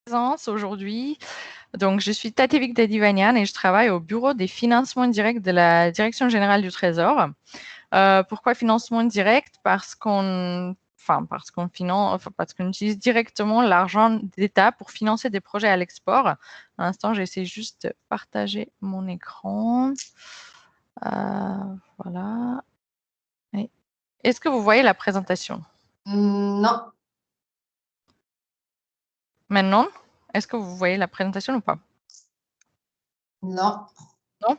Présence aujourd'hui. Donc, je suis Tatevik Dadivanian et je travaille au bureau des financements directs de la Direction générale du Trésor. Pourquoi financement direct? Parce qu'on utilise directement l'argent d'État pour financer des projets à l'export. À l'instant, j'essaie juste de partager mon écran. Voilà. Est-ce que vous voyez la présentation? Non. Maintenant, est-ce que vous voyez la présentation ou pas? Non. Non?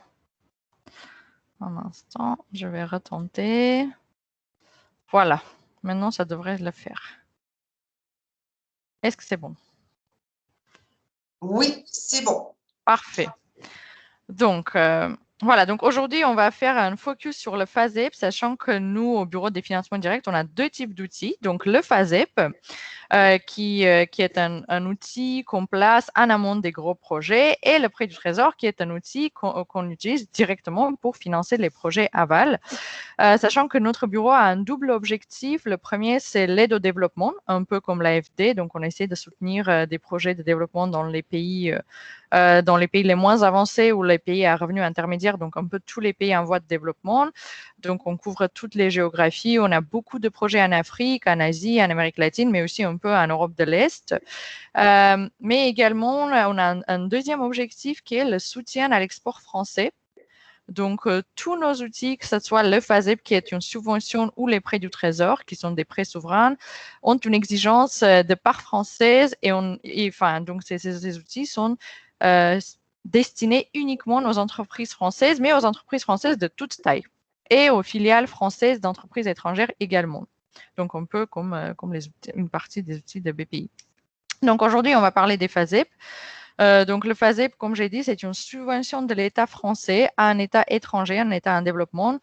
Un instant, je vais retenter. Voilà, maintenant ça devrait le faire. Est-ce que c'est bon? Oui, c'est bon. Parfait. Donc, voilà, donc aujourd'hui, on va faire un focus sur le FASEP, sachant que nous, au Bureau des financements directs, on a deux types d'outils. Donc, le FASEP, qui est un outil qu'on place en amont des gros projets, et le prêt du Trésor, qui est un outil qu'on utilise directement pour financer les projets aval. Sachant que notre bureau a un double objectif. Le premier, c'est l'aide au développement, un peu comme l'AFD. Donc, on essaie de soutenir des projets de développement dans les pays les moins avancés ou les pays à revenus intermédiaires, donc un peu tous les pays en voie de développement. Donc, on couvre toutes les géographies. On a beaucoup de projets en Afrique, en Asie, en Amérique latine, mais aussi un peu en Europe de l'Est. Mais également, on a un deuxième objectif qui est le soutien à l'export français. Donc, tous nos outils, que ce soit le FASEP, qui est une subvention, ou les prêts du Trésor, qui sont des prêts souverains, ont une exigence de part française. Donc, ces outils sont destinés uniquement aux entreprises françaises, mais aux entreprises françaises de toute taille, et aux filiales françaises d'entreprises étrangères également. Donc, un peu comme une partie des outils de BPI. Donc, aujourd'hui, on va parler des FASEP. Donc, le FASEP, comme j'ai dit, c'est une subvention de l'État français à un État étranger, un État en développement,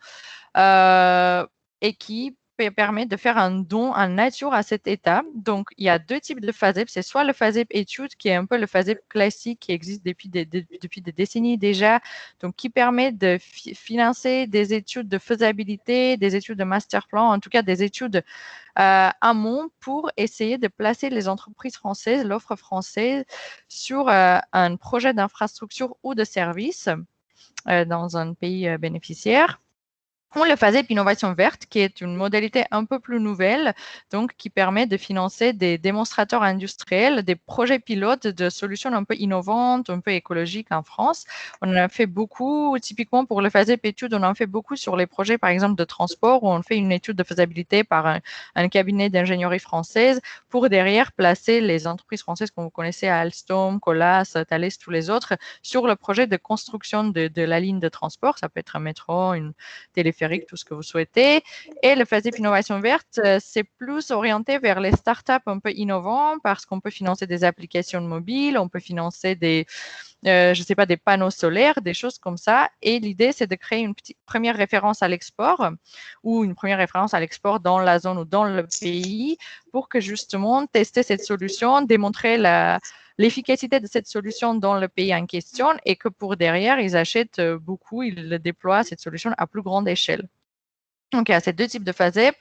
et qui permet de faire un don en nature à cet État. Donc, il y a deux types de FASEP. C'est soit le FASEP études, qui est un peu le FASEP classique qui existe depuis des décennies déjà, donc qui permet de financer des études de faisabilité, des études de master plan, en tout cas des études amont pour essayer de placer les entreprises françaises, l'offre française, sur un projet d'infrastructure ou de service dans un pays bénéficiaire. On le FASEP Innovation Verte, qui est une modalité un peu plus nouvelle, donc qui permet de financer des démonstrateurs industriels, des projets pilotes de solutions un peu innovantes, un peu écologiques en France. On en a fait beaucoup, typiquement pour le FASEP études, on en fait beaucoup sur les projets, par exemple, de transport, où on fait une étude de faisabilité par un cabinet d'ingénierie française pour derrière placer les entreprises françaises, comme vous connaissez, Alstom, Colas, Thales, tous les autres, sur le projet de construction de la ligne de transport. Ça peut être un métro, une téléphérique, tout ce que vous souhaitez. Et le FASEP Innovation Verte, c'est plus orienté vers les startups un peu innovants parce qu'on peut financer des applications mobiles, on peut financer des panneaux solaires, des choses comme ça. Et l'idée, c'est de créer une petite première référence à l'export ou une première référence à l'export dans la zone ou dans le pays pour que justement tester cette solution, démontrer l'efficacité de cette solution dans le pays en question et que pour derrière, ils achètent beaucoup, ils déploient cette solution à plus grande échelle. Donc, il y a ces deux types de FASEP.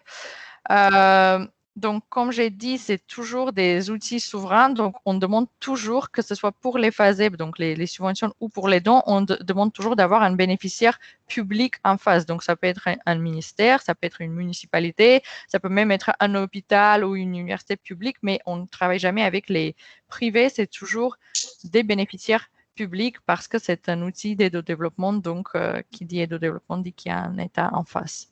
Donc, comme j'ai dit, c'est toujours des outils souverains. Donc, on demande toujours, que ce soit pour les FASEP, donc les subventions, ou pour les dons, on demande toujours d'avoir un bénéficiaire public en face. Donc, ça peut être un ministère, ça peut être une municipalité, ça peut même être un hôpital ou une université publique, mais on ne travaille jamais avec les privés. C'est toujours des bénéficiaires publics parce que c'est un outil d'aide au développement. Donc, qui dit aide au développement dit qu'il y a un État en face.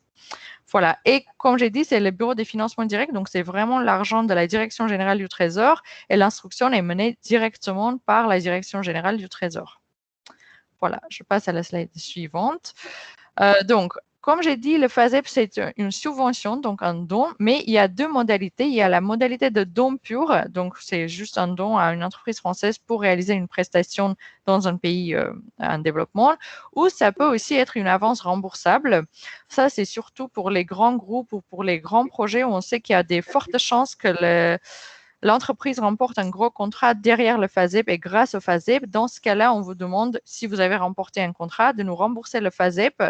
Voilà. Et comme j'ai dit, c'est le bureau des financements directs. Donc, c'est vraiment l'argent de la Direction générale du Trésor et l'instruction est menée directement par la Direction générale du Trésor. Voilà. Je passe à la slide suivante. Donc, comme j'ai dit, le FASEP, c'est une subvention, donc un don, mais il y a deux modalités. Il y a la modalité de don pur, donc c'est juste un don à une entreprise française pour réaliser une prestation dans un pays en développement, ou ça peut aussi être une avance remboursable. Ça, c'est surtout pour les grands groupes ou pour les grands projets où on sait qu'il y a des fortes chances que l'entreprise remporte un gros contrat derrière le FASEP et grâce au FASEP. Dans ce cas-là, on vous demande, si vous avez remporté un contrat, de nous rembourser le FASEP.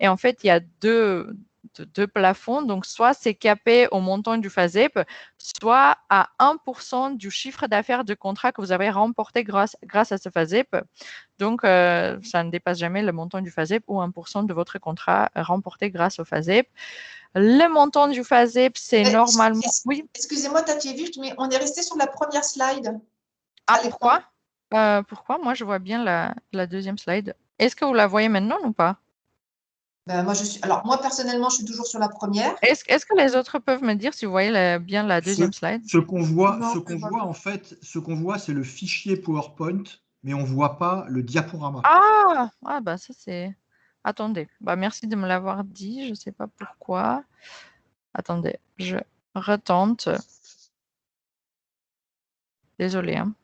Et en fait, il y a deux de plafond. Donc, soit c'est capé au montant du FASEP, soit à 1% du chiffre d'affaires de contrat que vous avez remporté grâce à ce FASEP. Donc, ça ne dépasse jamais le montant du FASEP ou 1% de votre contrat remporté grâce au FASEP. Le montant du FASEP, c'est normalement… Oui. Excusez-moi, Tati, mais on est resté sur la première slide. Ah, pourquoi? Pourquoi? Moi, je vois bien la deuxième slide. Est-ce que vous la voyez maintenant ou pas? Alors, moi, personnellement, je suis toujours sur la première. Est-ce que les autres peuvent me dire si vous voyez bien la deuxième slide? Ce qu'on voit, en fait, c'est le fichier PowerPoint, mais on ne voit pas le diaporama. Bah ça c'est… Attendez, bah merci de me l'avoir dit, je ne sais pas pourquoi. Attendez, je retente. Désolée, hein.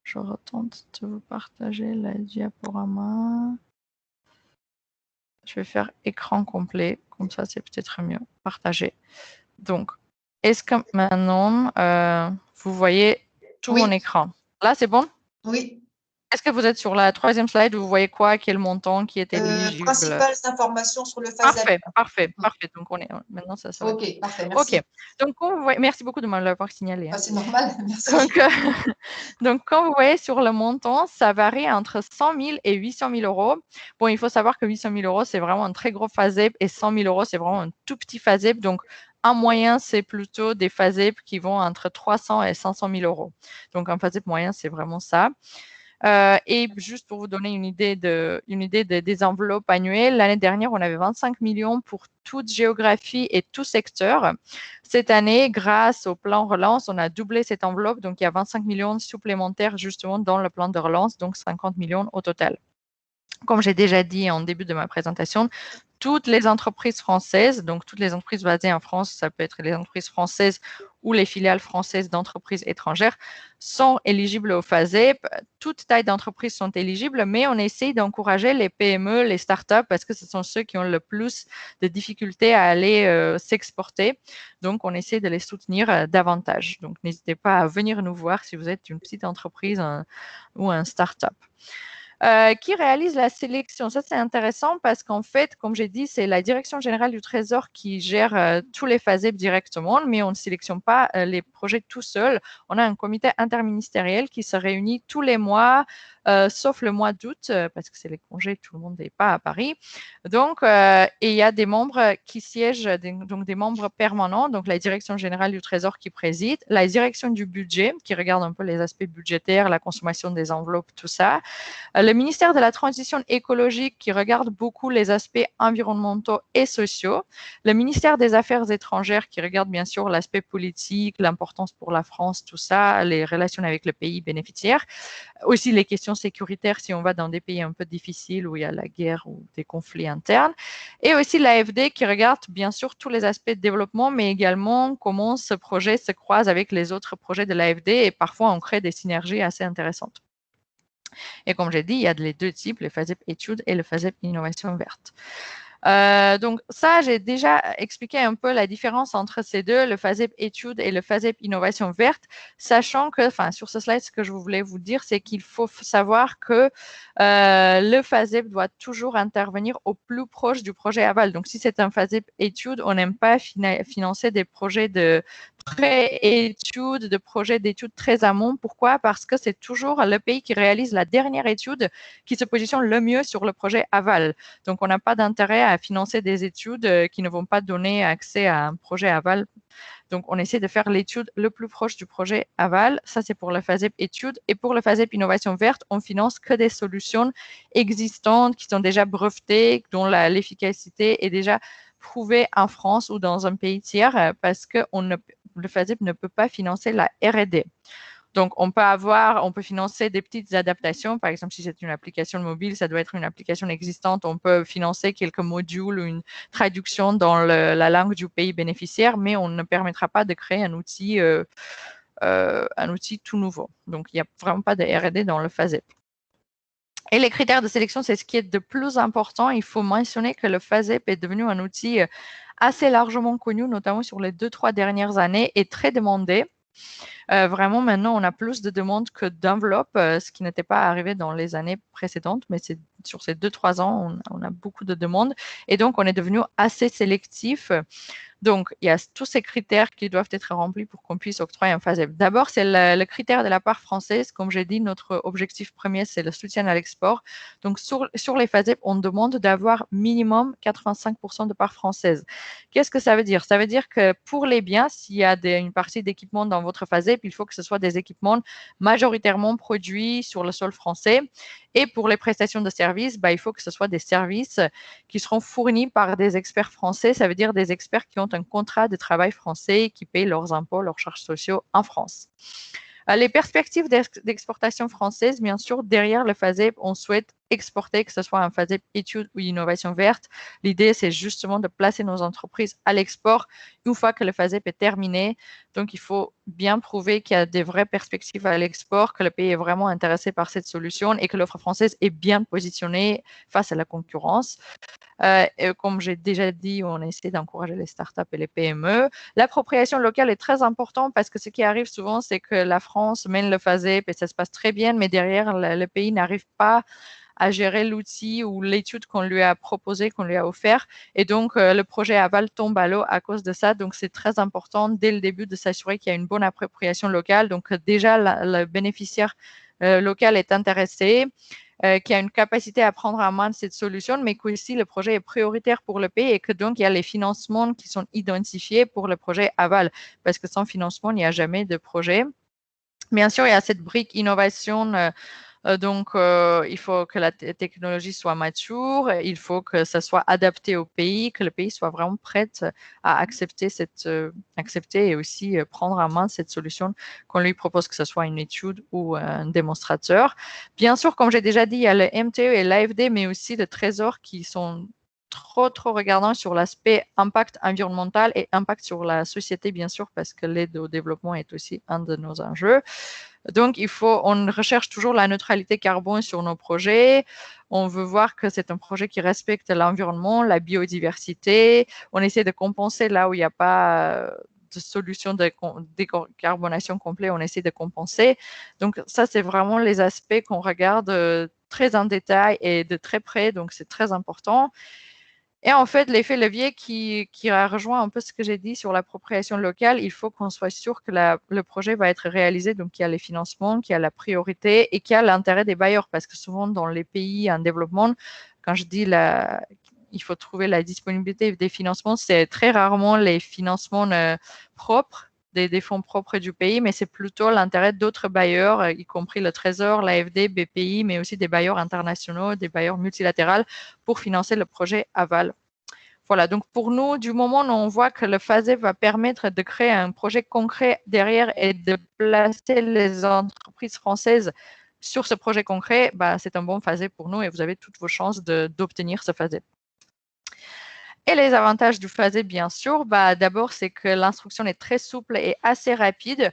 Je retente de vous partager la diaporama. Je vais faire écran complet, comme ça c'est peut-être mieux. Partager. Donc, est-ce que maintenant, vous voyez tout mon écran? Là, c'est bon? Oui. Est-ce que vous êtes sur la troisième slide où vous voyez quoi? Quel montant qui est éligible? Principales informations sur le FASEP. Parfait. Donc, maintenant, ça va. OK, parfait, merci. OK. Donc, merci beaucoup de me l'avoir signalé. C'est normal, merci. Donc, quand vous voyez sur le montant, ça varie entre 100 000 et 800 000 euros. Bon, il faut savoir que 800 000 euros, c'est vraiment un très gros FASEP et 100 000 euros, c'est vraiment un tout petit FASEP. Donc, en moyen, c'est plutôt des FASEP qui vont entre 300 et 500 000 euros. Donc, un FASEP moyen, c'est vraiment ça. Et juste pour vous donner une idée des enveloppes annuelles, l'année dernière, on avait 25 millions pour toute géographie et tout secteur. Cette année, grâce au plan relance, on a doublé cette enveloppe. Donc, il y a 25 millions supplémentaires justement dans le plan de relance, donc 50 millions au total. Comme j'ai déjà dit en début de ma présentation, toutes les entreprises françaises, donc toutes les entreprises basées en France, ça peut être les entreprises françaises ou les filiales françaises d'entreprises étrangères, sont éligibles au FASEP. Toutes tailles d'entreprises sont éligibles, mais on essaye d'encourager les PME, les startups, parce que ce sont ceux qui ont le plus de difficultés à aller s'exporter. Donc, on essaie de les soutenir davantage. Donc, n'hésitez pas à venir nous voir si vous êtes une petite entreprise ou un startup. Qui réalise la sélection? Ça, c'est intéressant parce qu'en fait, comme j'ai dit, c'est la Direction générale du Trésor qui gère tous les FASEP directement, mais on ne sélectionne pas les projets tout seul. On a un comité interministériel qui se réunit tous les mois, sauf le mois d'août, parce que c'est les congés, tout le monde n'est pas à Paris. Donc, et il y a des membres qui siègent, donc des membres permanents, donc la Direction générale du Trésor qui préside, la Direction du budget qui regarde un peu les aspects budgétaires, la consommation des enveloppes, tout ça. Le ministère de la Transition écologique qui regarde beaucoup les aspects environnementaux et sociaux. Le ministère des Affaires étrangères qui regarde bien sûr l'aspect politique, l'importance pour la France, tout ça, les relations avec le pays bénéficiaire. Aussi les questions sécuritaires si on va dans des pays un peu difficiles où il y a la guerre ou des conflits internes. Et aussi l'AFD qui regarde bien sûr tous les aspects de développement, mais également comment ce projet se croise avec les autres projets de l'AFD et parfois on crée des synergies assez intéressantes. Et comme j'ai dit, il y a les deux types, le FASEP études et le FASEP innovation verte. Donc ça, j'ai déjà expliqué un peu la différence entre ces deux, le FASEP études et le FASEP innovation verte, sachant que, sur ce slide, ce que je voulais vous dire, c'est qu'il faut savoir que le FASEP doit toujours intervenir au plus proche du projet aval. Donc si c'est un FASEP études, on n'aime pas financer des projets de pré-études, de projets d'études très amont. Pourquoi? Parce que c'est toujours le pays qui réalise la dernière étude qui se positionne le mieux sur le projet aval. Donc, on n'a pas d'intérêt à financer des études qui ne vont pas donner accès à un projet aval. Donc, on essaie de faire l'étude le plus proche du projet aval. Ça, c'est pour le FASEP études. Et pour le FASEP innovation verte, on finance que des solutions existantes qui sont déjà brevetées, dont l'efficacité est déjà prouvée en France ou dans un pays tiers parce que le FASEP ne peut pas financer la R&D. Donc, on peut financer des petites adaptations. Par exemple, si c'est une application mobile, ça doit être une application existante. On peut financer quelques modules ou une traduction dans la langue du pays bénéficiaire, mais on ne permettra pas de créer un outil tout nouveau. Donc, il n'y a vraiment pas de R&D dans le FASEP. Et les critères de sélection, c'est ce qui est de plus important. Il faut mentionner que le FASEP est devenu un outil assez largement connu, notamment sur les 2-3 dernières années, et très demandé. Vraiment, maintenant, on a plus de demandes que d'enveloppes, ce qui n'était pas arrivé dans les années précédentes, mais c'est sur ces 2-3 ans, on a beaucoup de demandes. Et donc, on est devenu assez sélectif. Donc, il y a tous ces critères qui doivent être remplis pour qu'on puisse octroyer un FASEP. D'abord, c'est le critère de la part française. Comme j'ai dit, notre objectif premier, c'est le soutien à l'export. Donc, sur les FASEP, on demande d'avoir minimum 85% de part française. Qu'est-ce que ça veut dire? Ça veut dire que pour les biens, s'il y a une partie d'équipement dans votre FASEP, il faut que ce soit des équipements majoritairement produits sur le sol français. Et pour les prestations de services, il faut que ce soit des services qui seront fournis par des experts français. Ça veut dire des experts qui ont un contrat de travail français, qui payent leurs impôts, leurs charges sociaux en France. Les perspectives d'exportation française, bien sûr, derrière le FASEP, on souhaite exporter, que ce soit un FASEP études ou innovation verte. L'idée, c'est justement de placer nos entreprises à l'export une fois que le FASEP est terminé. Donc, il faut bien prouver qu'il y a des vraies perspectives à l'export, que le pays est vraiment intéressé par cette solution et que l'offre française est bien positionnée face à la concurrence. Comme j'ai déjà dit, on essaie d'encourager les startups et les PME. L'appropriation locale est très importante parce que ce qui arrive souvent, c'est que la France mène le FASEP et ça se passe très bien, mais derrière, le pays n'arrive pas à gérer l'outil ou l'étude qu'on lui a proposée, qu'on lui a offert. Et donc, le projet aval tombe à l'eau à cause de ça. Donc, c'est très important dès le début de s'assurer qu'il y a une bonne appropriation locale. Donc, déjà, le bénéficiaire local est intéressé, qui a une capacité à prendre en main cette solution, mais qu'aussi le projet est prioritaire pour le pays et que donc il y a les financements qui sont identifiés pour le projet aval. Parce que sans financement, il n'y a jamais de projet. Bien sûr, il y a cette brique innovation. Donc, il faut que la technologie soit mature, il faut que ça soit adapté au pays, que le pays soit vraiment prêt à accepter et aussi prendre en main cette solution qu'on lui propose, que ce soit une étude ou un démonstrateur. Bien sûr, comme j'ai déjà dit, il y a le MTE et l'AFD, mais aussi le Trésor qui sont trop regardants sur l'aspect impact environnemental et impact sur la société, bien sûr, parce que l'aide au développement est aussi un de nos enjeux. Donc, on recherche toujours la neutralité carbone sur nos projets. On veut voir que c'est un projet qui respecte l'environnement, la biodiversité. On essaie de compenser là où il n'y a pas de solution de décarbonation complète. On essaie de compenser. Donc, ça, c'est vraiment les aspects qu'on regarde très en détail et de très près. Donc, c'est très important. Et en fait, l'effet levier qui rejoint un peu ce que j'ai dit sur l'appropriation locale, il faut qu'on soit sûr que le projet va être réalisé, donc qu'il y a les financements, qu'il y a la priorité et qu'il y a l'intérêt des bailleurs. Parce que souvent, dans les pays en développement, quand je dis il faut trouver la disponibilité des financements, c'est très rarement les financements propres, des fonds propres du pays, mais c'est plutôt l'intérêt d'autres bailleurs, y compris le Trésor, l'AFD, BPI, mais aussi des bailleurs internationaux, des bailleurs multilatéraux pour financer le projet aval. Voilà, donc pour nous, du moment où on voit que le FASEP va permettre de créer un projet concret derrière et de placer les entreprises françaises sur ce projet concret, c'est un bon FASEP pour nous et vous avez toutes vos chances d'obtenir ce FASEP. Et les avantages du FASEP, bien sûr, d'abord, c'est que l'instruction est très souple et assez rapide.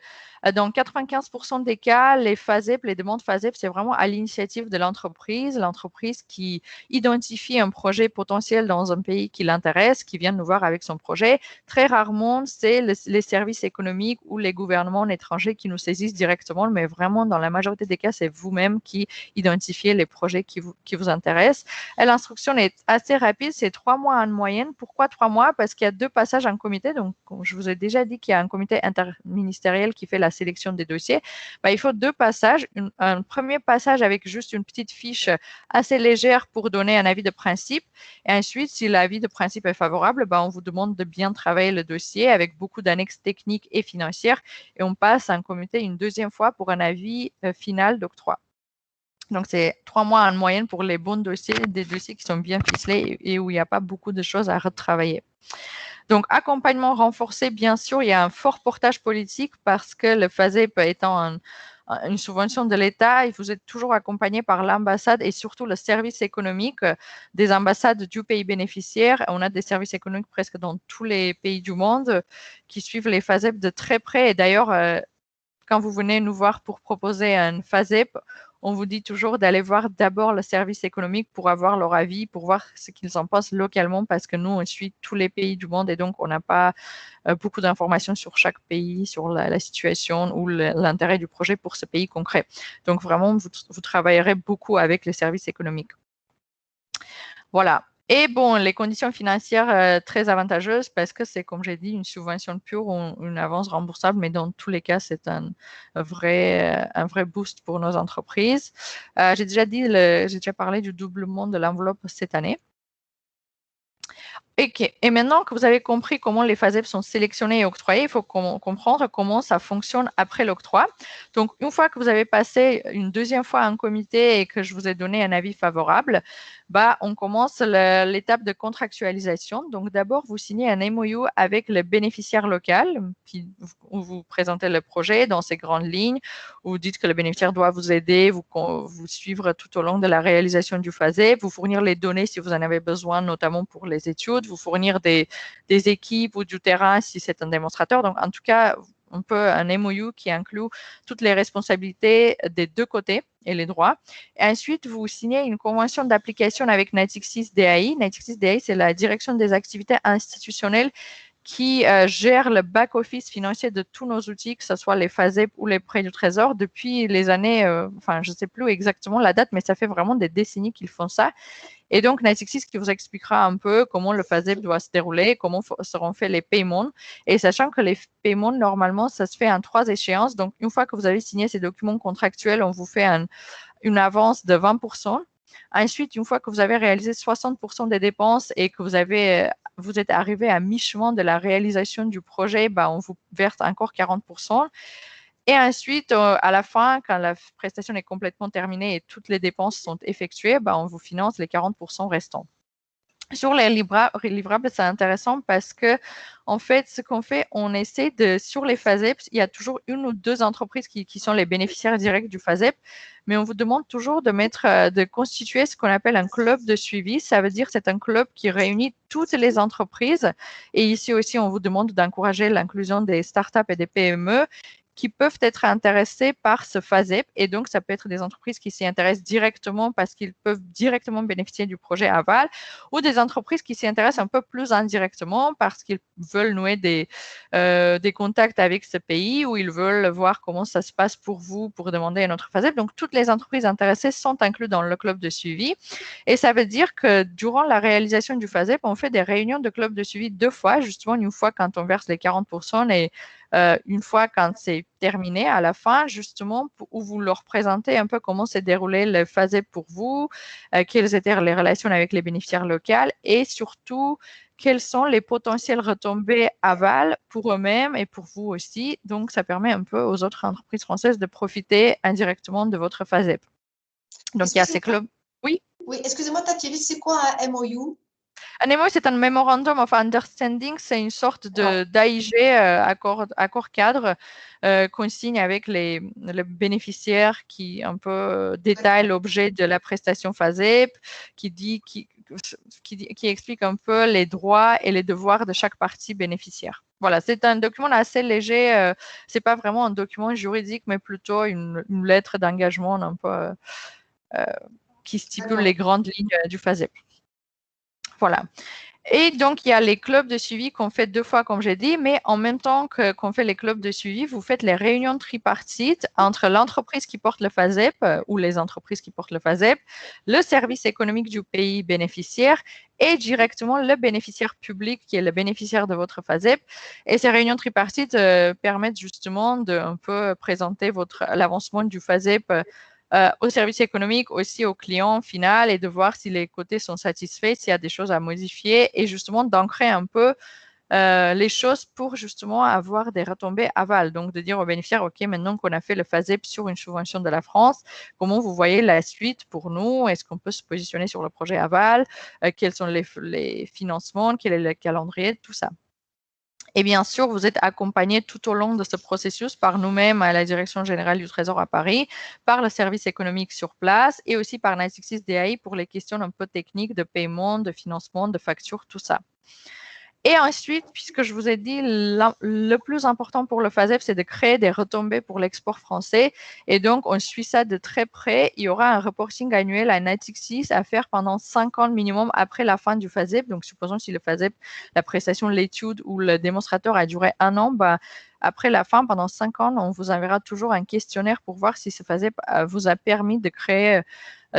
Dans 95% des cas, les FASEP, les demandes FASEP, c'est vraiment à l'initiative de l'entreprise qui identifie un projet potentiel dans un pays qui l'intéresse, qui vient nous voir avec son projet. Très rarement, c'est les services économiques ou les gouvernements étrangers qui nous saisissent directement, mais vraiment, dans la majorité des cas, c'est vous-même qui identifiez les projets qui vous intéressent. Et l'instruction est assez rapide, c'est 3 mois en moyenne. Pourquoi 3 mois? Parce qu'il y a 2 passages en comité. Donc, comme je vous ai déjà dit qu'il y a un comité interministériel qui fait la sélection des dossiers. Il faut 2 passages. Un premier passage avec juste une petite fiche assez légère pour donner un avis de principe. Et ensuite, si l'avis de principe est favorable, on vous demande de bien travailler le dossier avec beaucoup d'annexes techniques et financières. Et on passe en comité une deuxième fois pour un avis final d'octroi. Donc, c'est 3 mois en moyenne pour les bons dossiers, des dossiers qui sont bien ficelés et où il n'y a pas beaucoup de choses à retravailler. Donc, accompagnement renforcé, bien sûr, il y a un fort portage politique parce que le FASEP étant une subvention de l'État, vous êtes toujours accompagné par l'ambassade et surtout le service économique des ambassades du pays bénéficiaire. On a des services économiques presque dans tous les pays du monde qui suivent les FASEP de très près. Et d'ailleurs, quand vous venez nous voir pour proposer un FASEP, on vous dit toujours d'aller voir d'abord le service économique pour avoir leur avis, pour voir ce qu'ils en pensent localement, parce que nous, on suit tous les pays du monde et donc on n'a pas beaucoup d'informations sur chaque pays, sur la situation ou l'intérêt du projet pour ce pays concret. Donc vraiment, vous travaillerez beaucoup avec les services économiques. Voilà. Et bon, les conditions financières très avantageuses parce que c'est, comme j'ai dit, une subvention pure ou une avance remboursable, mais dans tous les cas, c'est un vrai boost pour nos entreprises. J'ai déjà parlé du doublement de l'enveloppe cette année. Ok. Et maintenant que vous avez compris comment les FASEP sont sélectionnés et octroyés, il faut comprendre comment ça fonctionne après l'octroi. Donc, une fois que vous avez passé une deuxième fois un comité et que je vous ai donné un avis favorable, on commence l'étape de contractualisation. Donc, d'abord, vous signez un MOU avec le bénéficiaire local, où vous présentez le projet dans ses grandes lignes, où vous dites que le bénéficiaire doit vous aider, vous suivre tout au long de la réalisation du FASEP, vous fournir les données si vous en avez besoin, notamment pour les études, vous fournir des équipes ou du terrain si c'est un démonstrateur. Donc, en tout cas, un MOU qui inclut toutes les responsabilités des deux côtés et les droits. Et ensuite, vous signez une convention d'application avec Natixis DAI. Natixis DAI, c'est la direction des activités institutionnelles qui gère le back-office financier de tous nos outils, que ce soit les FASEP ou les prêts du Trésor, depuis les années, je ne sais plus exactement la date, mais ça fait vraiment des décennies qu'ils font ça. Et donc, Natixis qui vous expliquera un peu comment le FASEP doit se dérouler, comment seront faits les paiements. Et sachant que les paiements, normalement, ça se fait en 3 échéances. Donc, une fois que vous avez signé ces documents contractuels, on vous fait une avance de 20%. Ensuite, une fois que vous avez réalisé 60% des dépenses et que vous êtes arrivé à mi-chemin de la réalisation du projet, on vous verse encore 40%. Et ensuite, à la fin, quand la prestation est complètement terminée et toutes les dépenses sont effectuées, on vous finance les 40% restants. Sur les livrables, c'est intéressant parce que, en fait, ce qu'on fait, on essaie sur les FASEP, il y a toujours une ou deux entreprises qui sont les bénéficiaires directs du FASEP, mais on vous demande toujours de constituer ce qu'on appelle un club de suivi. Ça veut dire que c'est un club qui réunit toutes les entreprises. Et ici aussi, on vous demande d'encourager l'inclusion des startups et des PME qui peuvent être intéressés par ce FASEP. Et donc, ça peut être des entreprises qui s'y intéressent directement parce qu'ils peuvent directement bénéficier du projet aval, ou des entreprises qui s'y intéressent un peu plus indirectement parce qu'ils veulent nouer des contacts avec ce pays, ou ils veulent voir comment ça se passe pour vous pour demander un autre FASEP. Donc, toutes les entreprises intéressées sont incluses dans le club de suivi. Et ça veut dire que durant la réalisation du FASEP, on fait des réunions de club de suivi 2 fois, justement une fois quand on verse les 40% et une fois quand c'est terminé à la fin, justement, où vous leur présentez un peu comment s'est déroulé le FASEP pour vous, quelles étaient les relations avec les bénéficiaires locaux et surtout, quelles sont les potentielles retombées aval pour eux-mêmes et pour vous aussi. Donc, ça permet un peu aux autres entreprises françaises de profiter indirectement de votre FASEP. Donc, il y a ces clubs. Oui. Oui, excusez-moi, Tatiana, c'est quoi un MOU? Un MOU, c'est un Memorandum of Understanding, c'est une sorte d'AIG, accord cadre, qu'on signe avec les bénéficiaires qui un peu détaille l'objet de la prestation FASEP, qui explique un peu les droits et les devoirs de chaque partie bénéficiaire. Voilà, c'est un document assez léger, c'est pas vraiment un document juridique, mais plutôt une lettre d'engagement un peu qui stipule les grandes lignes du FASEP. Voilà. Et donc, il y a les clubs de suivi qu'on fait 2 fois, comme j'ai dit, mais en même temps qu'on fait les clubs de suivi, vous faites les réunions tripartites entre l'entreprise qui porte le FASEP ou les entreprises qui portent le FASEP, le service économique du pays bénéficiaire et directement le bénéficiaire public qui est le bénéficiaire de votre FASEP. Et ces réunions tripartites permettent justement de un peu présenter l'avancement du FASEP au service économique, aussi au client final, et de voir si les côtés sont satisfaits, s'il y a des choses à modifier, et justement d'ancrer un peu les choses pour justement avoir des retombées aval. Donc, de dire aux bénéficiaires, OK, maintenant qu'on a fait le FASEP sur une subvention de la France, comment vous voyez la suite pour nous? Est-ce qu'on peut se positionner sur le projet aval? Quels sont les financements? Quel est le calendrier? Tout ça. Et bien sûr, vous êtes accompagné tout au long de ce processus par nous-mêmes à la Direction générale du Trésor à Paris, par le service économique sur place et aussi par Natixis DAI pour les questions un peu techniques de paiement, de financement, de facture, tout ça. Et ensuite, puisque je vous ai dit, le plus important pour le FASEP, c'est de créer des retombées pour l'export français. Et donc, on suit ça de très près. Il y aura un reporting annuel à Natixis à faire pendant 5 ans minimum après la fin du FASEP. Donc, supposons si le FASEP, la prestation de l'étude ou le démonstrateur a duré 1 an, après la fin, pendant 5 ans, on vous enverra toujours un questionnaire pour voir si ce FASEP vous a permis de créer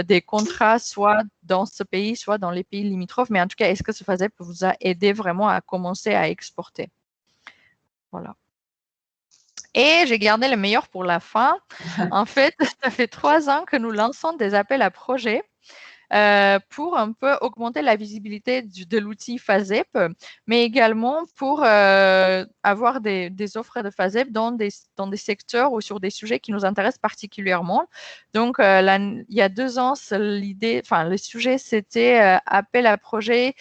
des contrats, soit dans ce pays, soit dans les pays limitrophes. Mais en tout cas, est-ce que ce FASEP vous a aidé vraiment à commencer à exporter? Voilà. Et j'ai gardé le meilleur pour la fin. En fait, ça fait 3 ans que nous lançons des appels à projets pour un peu augmenter la visibilité de l'outil FASEP, mais également pour avoir des offres de FASEP dans des secteurs ou sur des sujets qui nous intéressent particulièrement. Donc, il y a 2 ans, le sujet, c'était appel à projet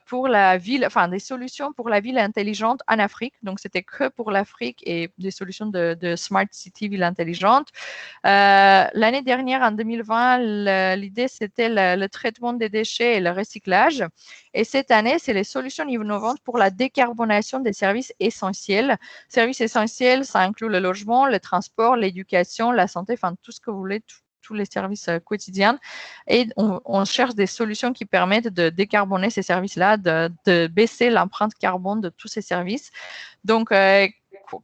pour la ville, enfin des solutions pour la ville intelligente en Afrique. Donc, c'était que pour l'Afrique et des solutions de Smart City ville intelligente. L'année dernière, en 2020, l'idée, c'était le traitement des déchets et le recyclage. Et cette année, c'est les solutions innovantes pour la décarbonation des services essentiels. Services essentiels, ça inclut le logement, le transport, l'éducation, la santé, enfin tout ce que vous voulez, tous les services quotidiens. Et on cherche des solutions qui permettent de décarboner ces services-là, de baisser l'empreinte carbone de tous ces services. Donc,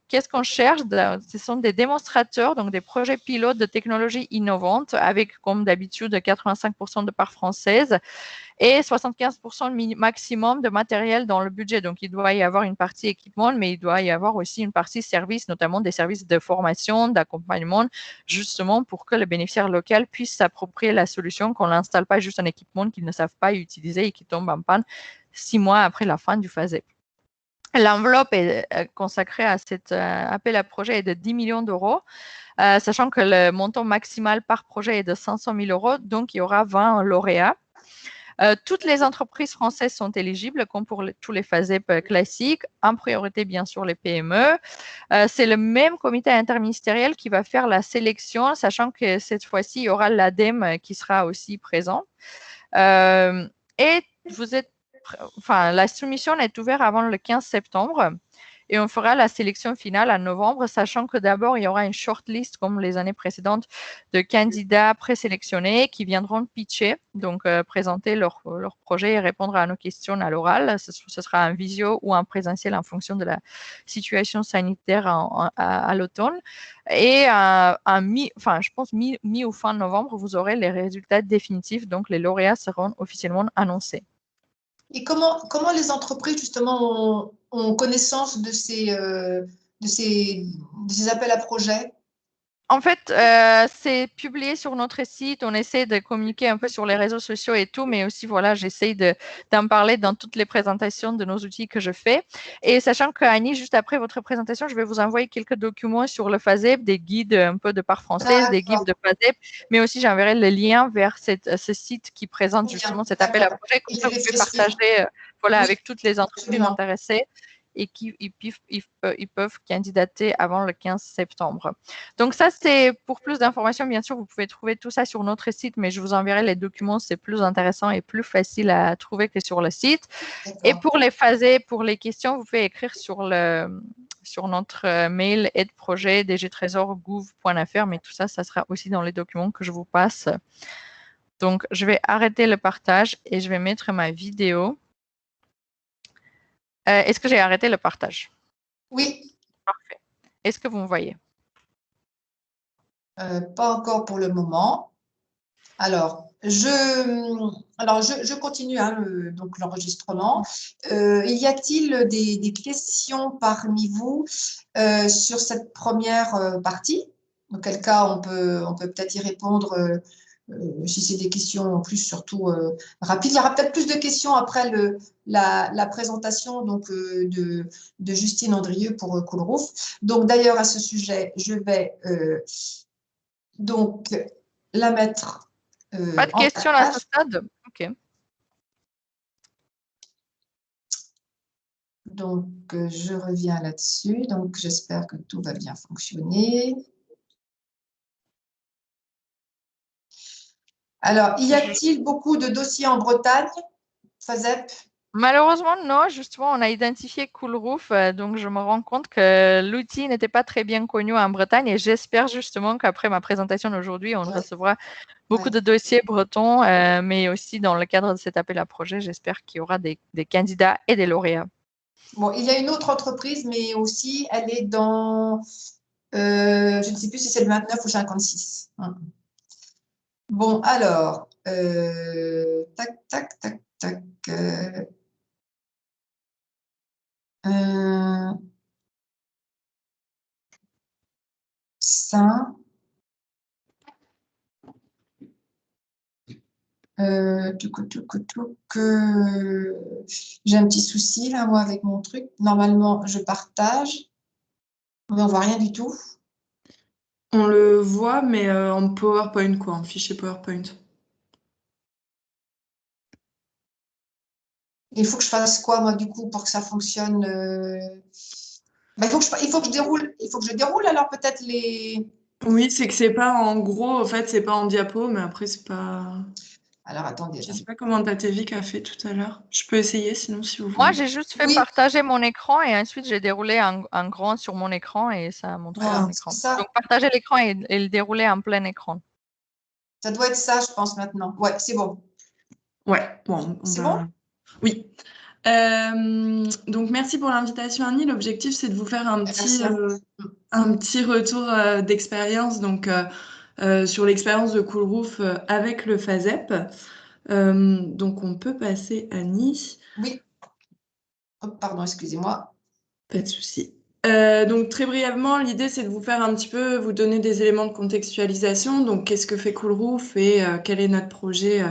qu'est-ce qu'on cherche? Ce sont des démonstrateurs, donc des projets pilotes de technologies innovantes avec, comme d'habitude, 85% de part française et 75% maximum de matériel dans le budget. Donc, il doit y avoir une partie équipement, mais il doit y avoir aussi une partie service, notamment des services de formation, d'accompagnement, justement pour que le bénéficiaire local puisse s'approprier la solution, qu'on n'installe pas juste un équipement qu'ils ne savent pas utiliser et qui tombe en panne 6 mois après la fin du FASEP. L'enveloppe est consacrée à cet appel à projet est de 10 millions d'euros, sachant que le montant maximal par projet est de 500 000 euros, donc il y aura 20 lauréats. Toutes les entreprises françaises sont éligibles, comme pour tous les FASEP classiques, en priorité bien sûr les PME. C'est le même comité interministériel qui va faire la sélection, sachant que cette fois-ci, il y aura l'ADEME qui sera aussi présent. Et la soumission est ouverte avant le 15 septembre et on fera la sélection finale en novembre, sachant que d'abord, il y aura une shortlist comme les années précédentes de candidats présélectionnés qui viendront pitcher, donc présenter leur projet et répondre à nos questions à l'oral. Ce sera en visio ou en présentiel en fonction de la situation sanitaire à l'automne. Et je pense mi ou fin novembre, vous aurez les résultats définitifs, donc les lauréats seront officiellement annoncés. Et comment les entreprises, justement, ont connaissance de ces appels à projets? En fait, c'est publié sur notre site. On essaie de communiquer un peu sur les réseaux sociaux et tout, mais aussi, voilà, j'essaie d'en parler dans toutes les présentations de nos outils que je fais. Et sachant qu'Annie, juste après votre présentation, je vais vous envoyer quelques documents sur le FASEP, des guides un peu de part française, des guides de FASEP, mais aussi j'enverrai le lien vers ce site qui présente justement cet appel à projet. Comme ça, vous pouvez partager avec toutes les entreprises intéressées et ils peuvent candidater avant le 15 septembre. Donc ça, c'est pour plus d'informations. Bien sûr, vous pouvez trouver tout ça sur notre site, mais je vous enverrai les documents. C'est plus intéressant et plus facile à trouver que sur le site. Et pour les phases, pour les questions, vous pouvez écrire sur notre mail aide-projet-dgtrésor-gouv.fr, mais tout ça, ça sera aussi dans les documents que je vous passe. Donc, je vais arrêter le partage et je vais mettre ma vidéo. Est-ce que j'ai arrêté le partage? Oui. Parfait. Est-ce que vous me voyez? Pas encore pour le moment. Alors, je continue donc l'enregistrement. Y a-t-il des questions parmi vous sur cette première partie? Dans quel cas on peut peut-être y répondre si c'est des questions plus surtout rapides. Il y aura peut-être plus de questions après la présentation donc, de Justine Andrieux pour Coolroof. Donc d'ailleurs à ce sujet, je vais donc la mettre pas de questions à ce stade? Ok. Donc, je reviens là-dessus. Donc, j'espère que tout va bien fonctionner. Alors, y a-t-il beaucoup de dossiers en Bretagne, FASEP? Malheureusement, non. Justement, on a identifié Coolroof, donc je me rends compte que l'outil n'était pas très bien connu en Bretagne et j'espère justement qu'après ma présentation d'aujourd'hui, on recevra beaucoup de dossiers bretons, mais aussi dans le cadre de cet appel à projet, j'espère qu'il y aura des candidats et des lauréats. Bon, il y a une autre entreprise, mais aussi, elle est dans, je ne sais plus si c'est le 29 ou 56. Bon, alors, tac, tac, tac, tac. Ça, j'ai un petit souci là, moi, avec mon truc. Normalement, je partage, mais on voit rien du tout. On le voit, mais en PowerPoint, quoi, en fichier PowerPoint. Il faut que je fasse quoi, moi, du coup, pour que ça fonctionne bah, il faut que je déroule alors peut-être les. Oui, c'est que c'est pas en gros, en fait, c'est pas en diapo, mais après, c'est pas. Alors, attendez. Je sais pas comment Tatevic a fait tout à l'heure. Je peux essayer, sinon, si vous Moi, voulez. j'ai juste fait Oui, partager mon écran et ensuite j'ai déroulé un grand sur mon écran et ça a montré voilà, mon c'est écran. ça. Donc, partager l'écran et le dérouler en plein écran. Ça doit être ça, je pense, maintenant. Ouais, c'est bon. Ouais, bon, on C'est va. bon? Oui. Donc, merci pour l'invitation, Annie. L'objectif, c'est de vous faire Merci à vous. un petit retour d'expérience sur l'expérience de Coolroof avec le FASEP. Donc, on peut passer, Annie. Oui. Oh, pardon, excusez-moi. Pas de souci. Donc très brièvement, l'idée c'est de vous faire un petit peu, vous donner des éléments de contextualisation. Donc qu'est-ce que fait Coolroof et quel est notre projet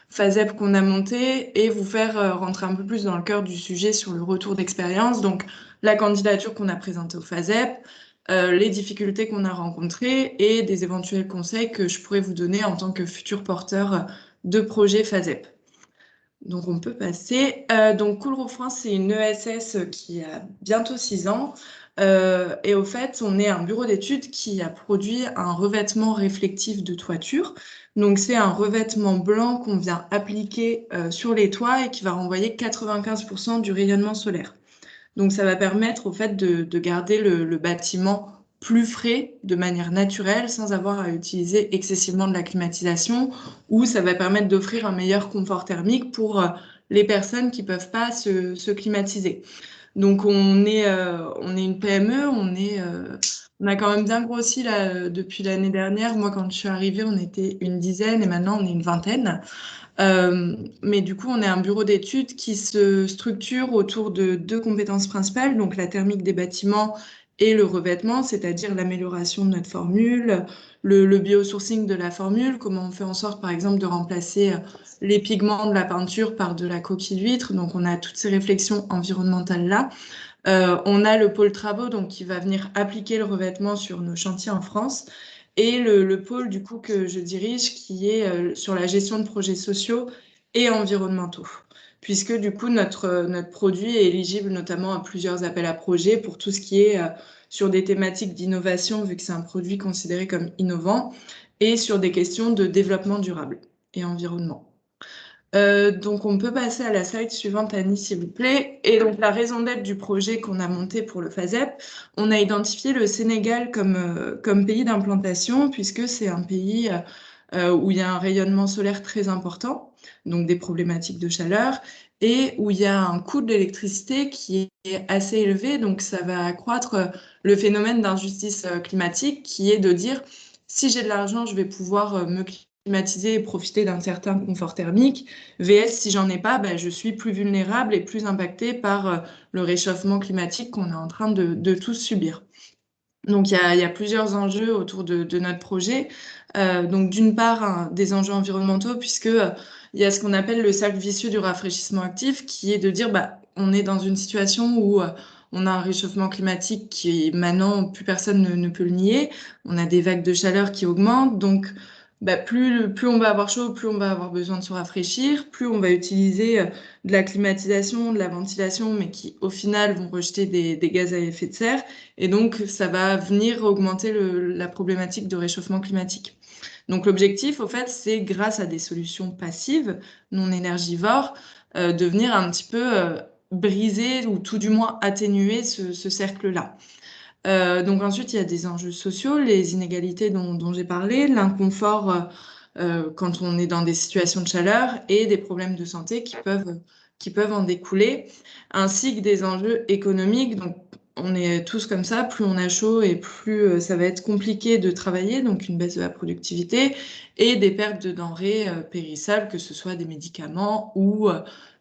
FASEP qu'on a monté et vous faire rentrer un peu plus dans le cœur du sujet sur le retour d'expérience. Donc la candidature qu'on a présentée au FASEP, les difficultés qu'on a rencontrées et des éventuels conseils que je pourrais vous donner en tant que futur porteur de projet FASEP. Donc on peut passer. Donc Coolroof France, c'est une ESS qui a bientôt 6 ans. Et au fait, on est un bureau d'études qui a produit un revêtement réflectif de toiture. Donc c'est un revêtement blanc qu'on vient appliquer sur les toits et qui va renvoyer 95% du rayonnement solaire. Donc ça va permettre au fait de garder le bâtiment plus frais de manière naturelle sans avoir à utiliser excessivement de la climatisation ou ça va permettre d'offrir un meilleur confort thermique pour les personnes qui peuvent pas se climatiser. Donc on est une PME, on a quand même bien grossi là, depuis l'année dernière. Moi quand je suis arrivée, on était une dizaine et maintenant on est une vingtaine. Mais du coup, on est un bureau d'études qui se structure autour de deux compétences principales, donc la thermique des bâtiments et le revêtement, c'est-à-dire l'amélioration de notre formule, le biosourcing de la formule, comment on fait en sorte, par exemple, de remplacer les pigments de la peinture par de la coquille d'huître. Donc, on a toutes ces réflexions environnementales-là. On a le pôle travaux donc, qui va venir appliquer le revêtement sur nos chantiers en France et le pôle du coup que je dirige qui est sur la gestion de projets sociaux et environnementaux. Puisque du coup notre produit est éligible notamment à plusieurs appels à projets pour tout ce qui est sur des thématiques d'innovation vu que c'est un produit considéré comme innovant et sur des questions de développement durable et environnement. Donc, on peut passer à la slide suivante, Annie, s'il vous plaît. Et donc, la raison d'être du projet qu'on a monté pour le FASEP, on a identifié le Sénégal comme pays d'implantation, puisque c'est un pays où il y a un rayonnement solaire très important, donc des problématiques de chaleur, et où il y a un coût de l'électricité qui est assez élevé. Donc, ça va accroître le phénomène d'injustice climatique, qui est de dire, si j'ai de l'argent, je vais pouvoir me climatiser et profiter d'un certain confort thermique. VS, si j'en ai pas, ben, je suis plus vulnérable et plus impactée par le réchauffement climatique qu'on est en train de tous subir. Donc, il y a plusieurs enjeux autour de notre projet. Donc, d'une part, des enjeux environnementaux, puisque il y a ce qu'on appelle le cercle vicieux du rafraîchissement actif, qui est de dire, bah, on est dans une situation où on a un réchauffement climatique qui, maintenant, plus personne ne peut le nier. On a des vagues de chaleur qui augmentent. Donc, bah, plus on va avoir chaud, plus on va avoir besoin de se rafraîchir, plus on va utiliser de la climatisation, de la ventilation, mais qui, au final, vont rejeter des gaz à effet de serre. Et donc, ça va venir augmenter la problématique de réchauffement climatique. Donc, l'objectif, au fait, c'est grâce à des solutions passives, non énergivores, de venir un petit peu briser ou tout du moins atténuer ce cercle-là. Donc ensuite, il y a des enjeux sociaux, les inégalités dont j'ai parlé, l'inconfort quand on est dans des situations de chaleur et des problèmes de santé qui peuvent qui peuvent en découler, ainsi que des enjeux économiques. Donc, on est tous comme ça, plus on a chaud et plus ça va être compliqué de travailler, donc une baisse de la productivité et des pertes de denrées périssables, que ce soit des médicaments ou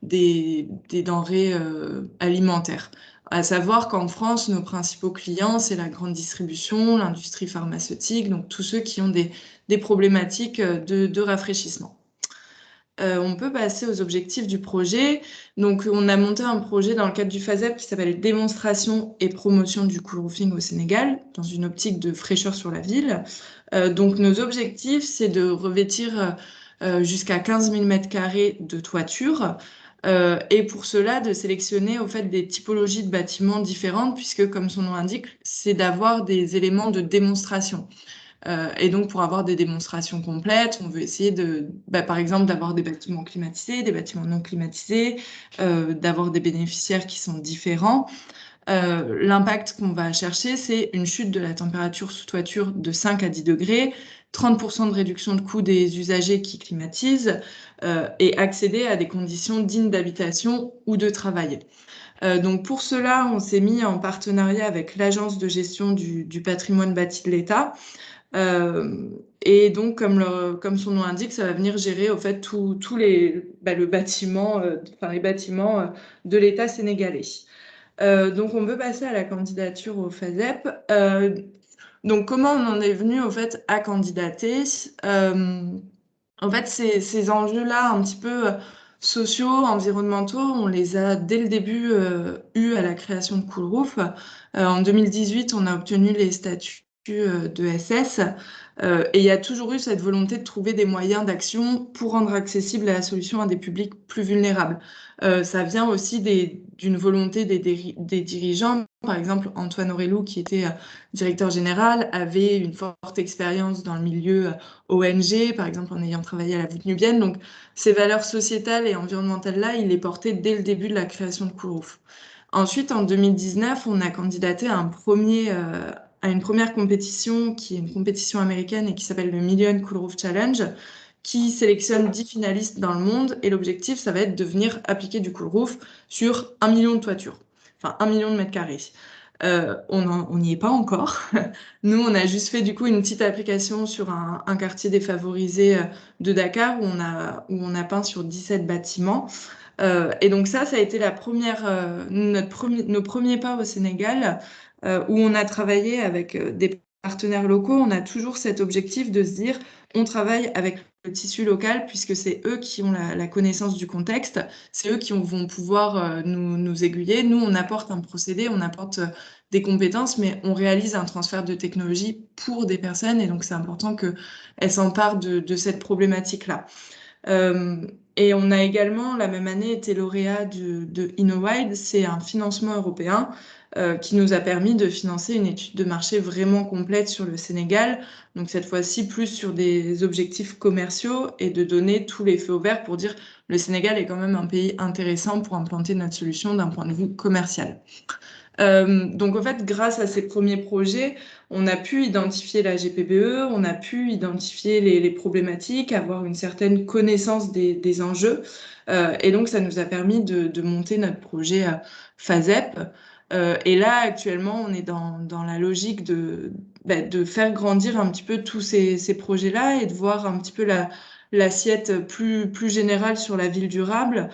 des denrées alimentaires. À savoir qu'en France, nos principaux clients, c'est la grande distribution, l'industrie pharmaceutique, donc tous ceux qui ont des problématiques de rafraîchissement. On peut passer aux objectifs du projet. Donc, on a monté un projet dans le cadre du FASEP qui s'appelle Démonstration et promotion du coolroofing au Sénégal, dans une optique de fraîcheur sur la ville. Donc, nos objectifs, c'est de revêtir jusqu'à 15 000 m² de toiture. Et pour cela, de sélectionner au fait des typologies de bâtiments différentes, puisque, comme son nom l'indique, c'est d'avoir des éléments de démonstration. Et donc, pour avoir des démonstrations complètes, on veut essayer par exemple, d'avoir des bâtiments climatisés, des bâtiments non climatisés, d'avoir des bénéficiaires qui sont différents. L'impact qu'on va chercher, c'est une chute de la température sous toiture de 5 à 10 degrés, 30% de réduction de coût des usagers qui climatisent et accéder à des conditions dignes d'habitation ou de travail. Donc pour cela, on s'est mis en partenariat avec l'Agence de gestion du patrimoine bâti de l'État. Et donc, comme son nom l'indique, ça va venir gérer au fait tous les bâtiments de l'État sénégalais. Donc, on peut passer à la candidature au FASEP. Donc, comment on en est venu au fait à candidater? En fait, ces enjeux-là, un petit peu sociaux, environnementaux, on les a dès le début eus à la création de Coolroof. En 2018, on a obtenu les statuts de SS. Et il y a toujours eu cette volonté de trouver des moyens d'action pour rendre accessible la solution à des publics plus vulnérables. Ça vient aussi d'une volonté des dirigeants. Par exemple, Antoine Aurelou, qui était directeur général, avait une forte expérience dans le milieu ONG, par exemple en ayant travaillé à la voûte nubienne. Donc, ces valeurs sociétales et environnementales-là, il les portait dès le début de la création de Coolroof. Ensuite, en 2019, on a candidaté à une première compétition qui est une compétition américaine et qui s'appelle le Million Coolroof Challenge, qui sélectionne 10 finalistes dans le monde. Et l'objectif, ça va être de venir appliquer du Coolroof sur 1 million de toitures, enfin 1 million de mètres carrés. On n'y est pas encore. Nous, on a juste fait du coup une petite application sur un quartier défavorisé de Dakar où on a peint sur 17 bâtiments. Et donc ça a été nos premiers pas au Sénégal, où on a travaillé avec des partenaires locaux. On a toujours cet objectif de se dire, on travaille avec le tissu local, puisque c'est eux qui ont la connaissance du contexte, c'est eux qui vont pouvoir nous aiguiller. Nous, on apporte un procédé, on apporte des compétences, mais on réalise un transfert de technologie pour des personnes, et donc c'est important qu'elles s'emparent de cette problématique-là. Et on a également, la même année, été lauréat de InnoWide. C'est un financement européen qui nous a permis de financer une étude de marché vraiment complète sur le Sénégal. Donc cette fois-ci, plus sur des objectifs commerciaux et de donner tous les feux au vert pour dire le Sénégal est quand même un pays intéressant pour implanter notre solution d'un point de vue commercial. Donc en fait, grâce à ces premiers projets, on a pu identifier la GPBE, on a pu identifier les problématiques, avoir une certaine connaissance des enjeux. Et donc, ça nous a permis de monter notre projet FASEP. Et là, actuellement, on est dans la logique de faire grandir un petit peu tous ces projets-là et de voir un petit peu l'assiette plus générale sur la ville durable.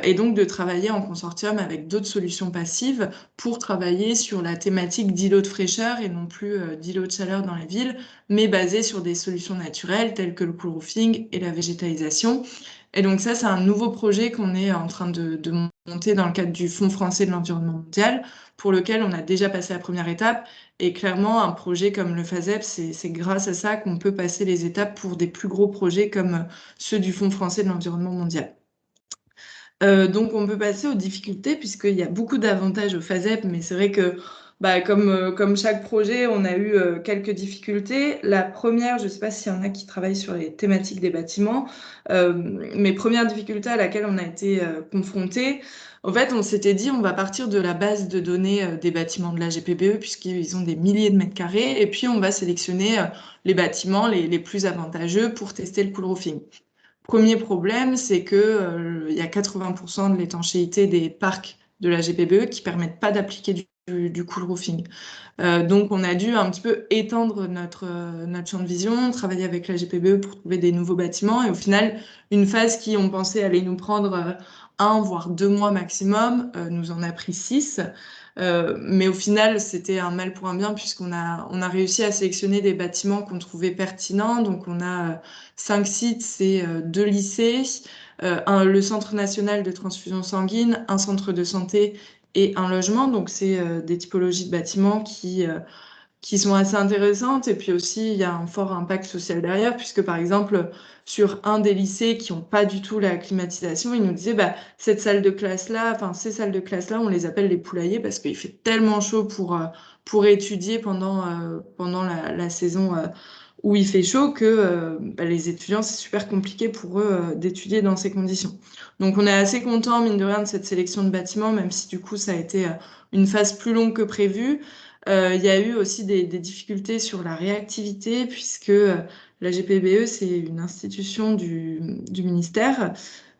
Et donc de travailler en consortium avec d'autres solutions passives pour travailler sur la thématique d'îlots de fraîcheur et non plus d'îlots de chaleur dans les villes, mais basé sur des solutions naturelles telles que le coolroofing et la végétalisation. Et donc ça, c'est un nouveau projet qu'on est en train de monter dans le cadre du Fonds français de l'environnement mondial, pour lequel on a déjà passé la première étape. Et clairement, un projet comme le FASEP, c'est grâce à ça qu'on peut passer les étapes pour des plus gros projets comme ceux du Fonds français de l'environnement mondial. Donc, on peut passer aux difficultés, puisqu'il y a beaucoup d'avantages au FASEP, mais c'est vrai que, comme chaque projet, on a eu quelques difficultés. La première, je ne sais pas s'il y en a qui travaillent sur les thématiques des bâtiments, mais première difficulté à laquelle on a été confrontés, en fait, on s'était dit, on va partir de la base de données des bâtiments de la GPBE, puisqu'ils ont des milliers de mètres carrés, et puis on va sélectionner les bâtiments les plus avantageux pour tester le coolroofing. Premier problème, c'est que il y a 80% de l'étanchéité des parcs de la GPBE qui permettent pas d'appliquer du cool roofing. Donc, on a dû un petit peu étendre notre champ de vision, travailler avec la GPBE pour trouver des nouveaux bâtiments. Et au final, une phase qui, on pensait, allait nous prendre 1 voire 2 mois maximum, nous en a pris 6. Mais au final, c'était un mal pour un bien puisqu'on a réussi à sélectionner des bâtiments qu'on trouvait pertinents. Donc, on a 5 sites, c'est 2 lycées, le Centre national de transfusion sanguine, un centre de santé et un logement. Donc, c'est des typologies de bâtiments qui sont assez intéressantes. Et puis aussi, il y a un fort impact social derrière, puisque par exemple, sur un des lycées qui n'ont pas du tout la climatisation, ils nous disaient, bah, cette salle de classe-là, enfin, ces salles de classe-là, on les appelle les poulaillers parce qu'il fait tellement chaud pour étudier pendant la saison où il fait chaud que bah, les étudiants, c'est super compliqué pour eux d'étudier dans ces conditions. Donc, on est assez content, mine de rien, de cette sélection de bâtiments, même si du coup, ça a été une phase plus longue que prévu. Il y a eu aussi des difficultés sur la réactivité, puisque la GPBE, c'est une institution du ministère,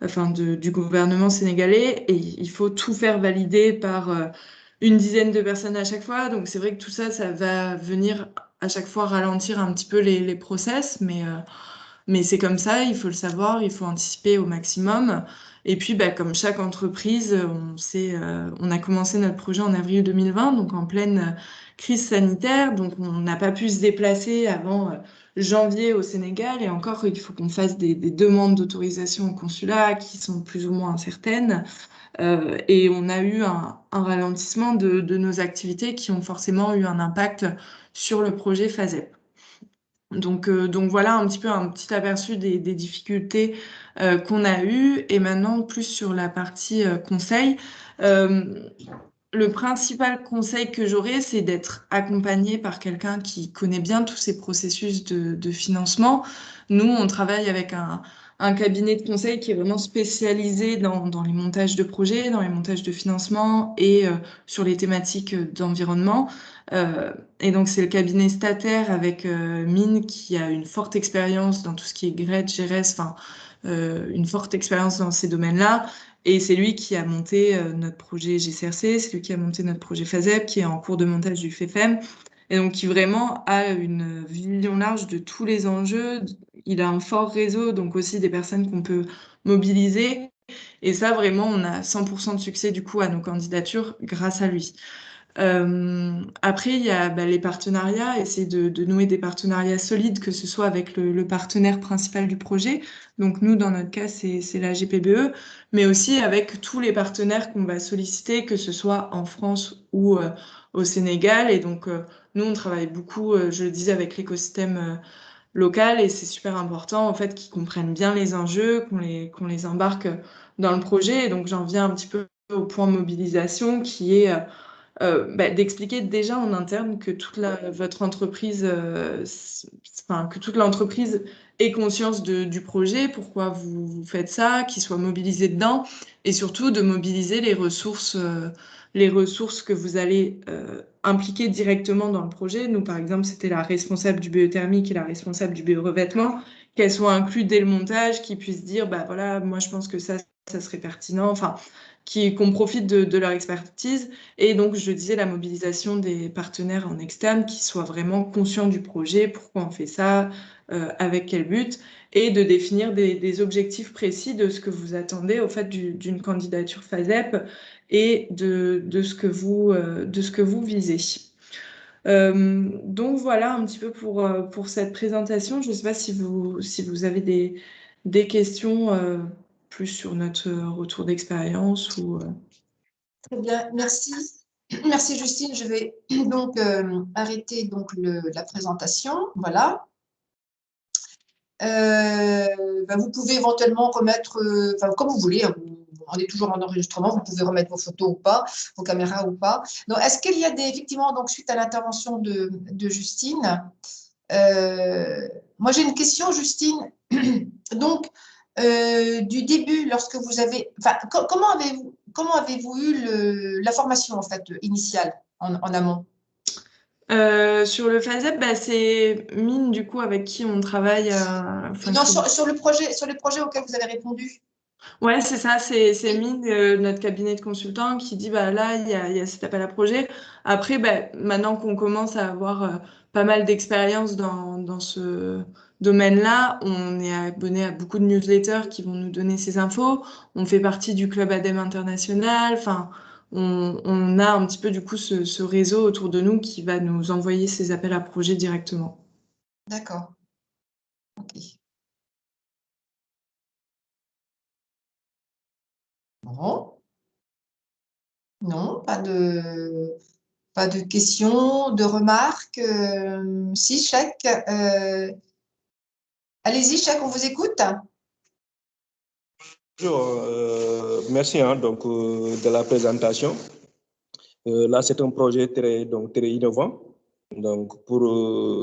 enfin du gouvernement sénégalais, et il faut tout faire valider par une dizaine de personnes à chaque fois. Donc c'est vrai que tout ça, ça va venir à chaque fois ralentir un petit peu les process, mais c'est comme ça, il faut le savoir, il faut anticiper au maximum. Et puis, bah, comme chaque entreprise, on a commencé notre projet en avril 2020, donc en pleine crise sanitaire. Donc, on n'a pas pu se déplacer avant janvier au Sénégal. Et encore, il faut qu'on fasse des demandes d'autorisation au consulat qui sont plus ou moins incertaines. Et on a eu un ralentissement de nos activités qui ont forcément eu un impact sur le projet FASEP. Donc voilà un petit peu un petit aperçu des difficultés qu'on a eues. Et maintenant, plus sur la partie conseil. Le principal conseil que j'aurais, c'est d'être accompagné par quelqu'un qui connaît bien tous ces processus de financement. Nous, on travaille avec un cabinet de conseil qui est vraiment spécialisé dans les montages de projets, dans les montages de financement et sur les thématiques d'environnement. Et donc, c'est le cabinet Stataire avec Mine qui a une forte expérience dans tout ce qui est GRED, GRS, enfin, une forte expérience dans ces domaines-là. Et c'est lui qui a monté notre projet GCRC, c'est lui qui a monté notre projet FASEP, qui est en cours de montage du FEFEM, et donc qui vraiment a une vision large de tous les enjeux. Il a un fort réseau, donc aussi des personnes qu'on peut mobiliser. Et ça, vraiment, on a 100% de succès du coup à nos candidatures grâce à lui. Après, il y a les partenariats, essayer de nouer des partenariats solides, que ce soit avec le partenaire principal du projet. Donc nous, dans notre cas, c'est la GPBE, mais aussi avec tous les partenaires qu'on va solliciter, que ce soit en France ou au Sénégal. Et donc, nous, on travaille beaucoup, je le disais, avec l'écosystème local, et c'est super important, en fait, qu'ils comprennent bien les enjeux, qu'on les embarque dans le projet. Et donc, j'en viens un petit peu au point mobilisation, qui est d'expliquer déjà en interne que votre entreprise, que toute l'entreprise ait conscience du projet, pourquoi vous faites ça, qu'ils soient mobilisés dedans, et surtout de mobiliser les ressources que vous allez impliquer directement dans le projet. Nous, par exemple, c'était la responsable du BE thermique et la responsable du BE revêtement, qu'elles soient incluses dès le montage, qu'ils puissent dire, bah voilà, moi je pense que ça serait pertinent, enfin, qu'on profite de leur expertise. Et donc, je disais, la mobilisation des partenaires en externe qui soient vraiment conscients du projet, pourquoi on fait ça, avec quel but, et de définir des objectifs précis de ce que vous attendez au fait d'une candidature FASEP et de ce que vous visez. Donc voilà un petit peu pour cette présentation. Je ne sais pas si vous avez des questions plus sur notre retour d'expérience ou... Très bien, merci. Merci Justine. Je vais donc arrêter donc la présentation. Voilà. Vous pouvez éventuellement remettre, comme vous voulez, hein, on est toujours en enregistrement, vous pouvez remettre vos photos ou pas, vos caméras ou pas. Donc, est-ce qu'il y a effectivement, donc, suite à l'intervention de Justine, moi j'ai une question, Justine. Donc, du début, lorsque vous avez, comment avez-vous eu la formation en fait initiale en amont? Sur le FASEB, c'est Mine, du coup, avec qui on travaille. Non, sur le projet auquel vous avez répondu. Ouais, c'est ça, c'est Mine, notre cabinet de consultants, qui dit là, il y a cet appel à projet. Après, maintenant qu'on commence à avoir pas mal d'expérience dans ce domaine-là, on est abonné à beaucoup de newsletters qui vont nous donner ces infos. On fait partie du Club ADEME International. Enfin, on a un petit peu, du coup, ce réseau autour de nous qui va nous envoyer ces appels à projet directement. D'accord. Ok. Bon. Non, pas de questions, de remarques. Si, Chèque. Allez-y, Chèque, on vous écoute. Bonjour, merci donc, de la présentation. Là, c'est un projet très innovant, donc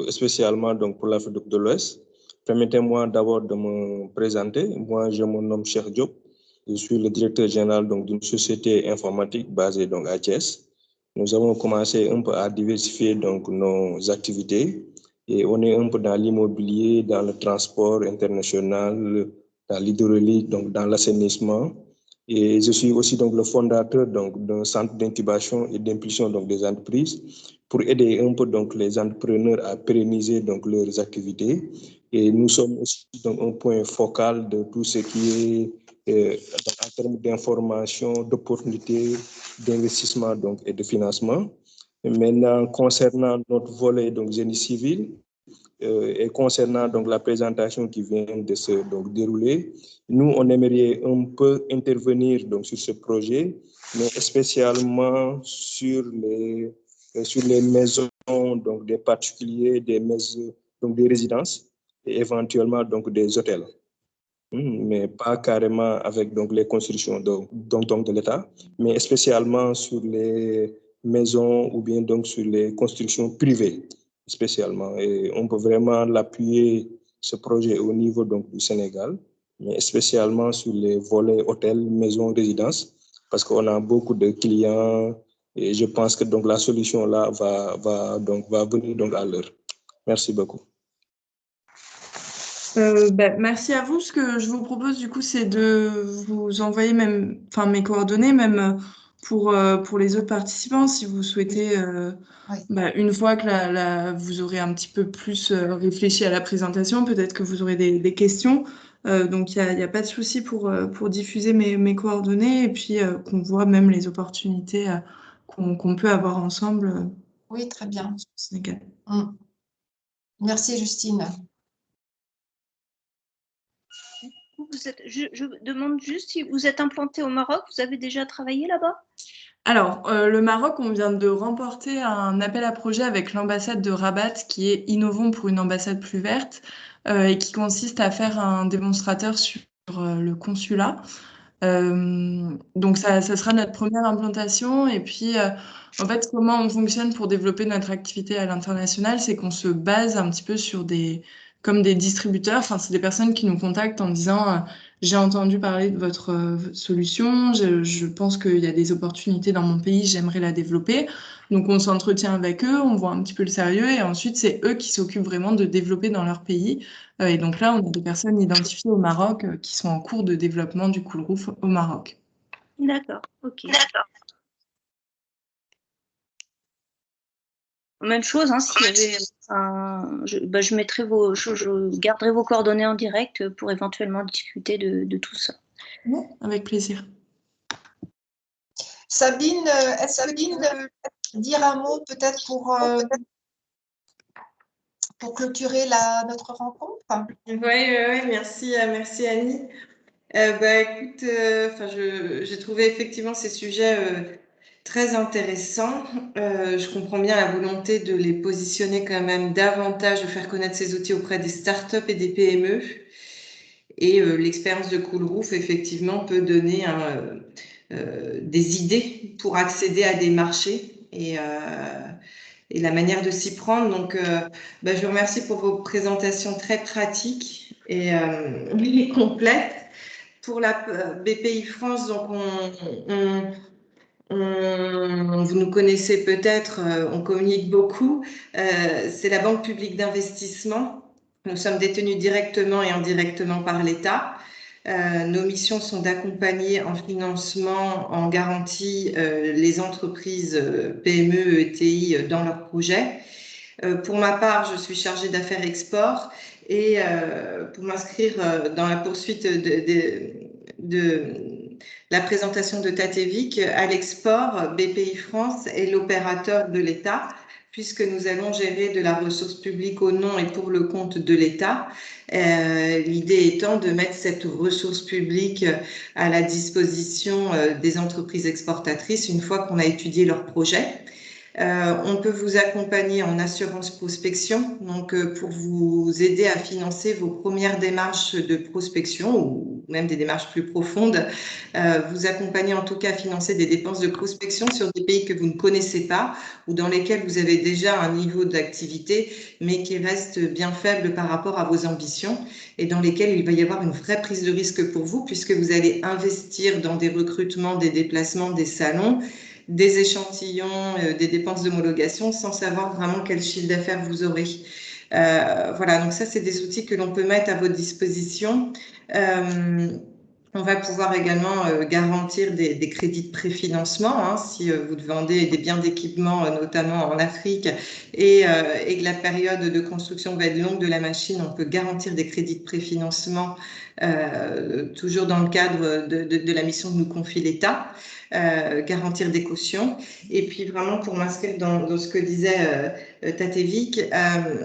spécialement donc, pour l'Afrique de l'Ouest. Permettez-moi d'abord de me présenter. Moi, je me nomme Cheikh Diop. Je suis le directeur général d'une société informatique basée donc, à Thiès. Nous avons commencé un peu à diversifier donc, nos activités et on est un peu dans l'immobilier, dans le transport international, dans l'hydraulique, donc dans l'assainissement. Et je suis aussi donc le fondateur d'un centre d'incubation et d'impulsion des entreprises pour aider un peu donc les entrepreneurs à pérenniser donc leurs activités. Et nous sommes aussi donc un point focal de tout ce qui est en termes d'information, d'opportunités, d'investissement donc et de financement. Et maintenant, concernant notre volet donc génie civil, et concernant donc la présentation qui vient de se dérouler, nous on aimerait un peu intervenir donc sur ce projet, mais spécialement sur les maisons donc des particuliers, des maisons donc des résidences et éventuellement donc des hôtels, mais pas carrément avec donc les constructions de l'État, mais spécialement sur les maisons ou bien donc sur les constructions privées spécialement. Et on peut vraiment l'appuyer, ce projet, au niveau donc, du Sénégal, mais spécialement sur les volets hôtels, maisons, résidences, parce qu'on a beaucoup de clients et je pense que donc, la solution là va venir donc, à l'heure. Merci beaucoup. Merci à vous. Ce que je vous propose, du coup, c'est de vous envoyer mes coordonnées, même pour les autres participants, si vous souhaitez, Oui. une fois que vous aurez un petit peu plus réfléchi à la présentation, peut-être que vous aurez des questions. Donc, il n'y a pas de souci pour diffuser mes coordonnées et puis qu'on voit même les opportunités qu'on peut avoir ensemble. Oui, très bien. Au Sénégal. Merci, Justine. Je demande juste si vous êtes implanté au Maroc, vous avez déjà travaillé là-bas? Alors, le Maroc, on vient de remporter un appel à projet avec l'ambassade de Rabat, qui est innovant pour une ambassade plus verte, et qui consiste à faire un démonstrateur sur le consulat. Donc, ça sera notre première implantation. Et puis, en fait, comment on fonctionne pour développer notre activité à l'international, c'est qu'on se base un petit peu sur comme des distributeurs. Enfin, c'est des personnes qui nous contactent en disant j'ai entendu parler de votre solution, je pense qu'il y a des opportunités dans mon pays, j'aimerais la développer. Donc, on s'entretient avec eux, on voit un petit peu le sérieux et ensuite, c'est eux qui s'occupent vraiment de développer dans leur pays. Et donc là, on a des personnes identifiées au Maroc qui sont en cours de développement du Cool Roof au Maroc. D'accord, ok. D'accord. Même chose, hein, s'il y avait je mettrai je garderai vos coordonnées en direct pour éventuellement discuter de tout ça. Oui, avec plaisir. Sabine, est-ce que tu peux dire un mot peut-être pour clôturer notre rencontre? Oui, merci Annie. Écoute, j'ai trouvé effectivement ces sujets très intéressants. Je comprends bien la volonté de les positionner quand même davantage, de faire connaître ces outils auprès des startups et des PME. Et l'expérience de Cool Roof, effectivement, peut donner des idées pour accéder à des marchés et la manière de s'y prendre. Donc, je vous remercie pour vos présentations très pratiques et complètes. Pour la BPI France, donc Vous nous connaissez peut-être, on communique beaucoup. C'est la Banque publique d'investissement. Nous sommes détenus directement et indirectement par l'État. Nos missions sont d'accompagner en financement, en garantie, les entreprises PME, ETI dans leurs projets. Pour ma part, je suis chargée d'affaires export et pour m'inscrire dans la poursuite de la présentation de Tatevic à l'export, BPI France est l'opérateur de l'État puisque nous allons gérer de la ressource publique au nom et pour le compte de l'État. L'idée étant de mettre cette ressource publique à la disposition des entreprises exportatrices une fois qu'on a étudié leur projet. On peut vous accompagner en assurance prospection, donc pour vous aider à financer vos premières démarches de prospection ou même des démarches plus profondes, vous accompagner en tout cas à financer des dépenses de prospection sur des pays que vous ne connaissez pas ou dans lesquels vous avez déjà un niveau d'activité mais qui reste bien faible par rapport à vos ambitions et dans lesquels il va y avoir une vraie prise de risque pour vous puisque vous allez investir dans des recrutements, des déplacements, des salons, des échantillons, des dépenses d'homologation sans savoir vraiment quel chiffre d'affaires vous aurez. Voilà, donc ça, c'est des outils que l'on peut mettre à votre disposition. On va pouvoir également garantir des crédits de préfinancement hein, si vous vendez des biens d'équipement, notamment en Afrique, et que la période de construction va être longue de la machine, on peut garantir des crédits de préfinancement toujours dans le cadre de la mission que nous confie l'État. Garantir des cautions. Et puis vraiment pour m'inscrire dans ce que disait Tatevic,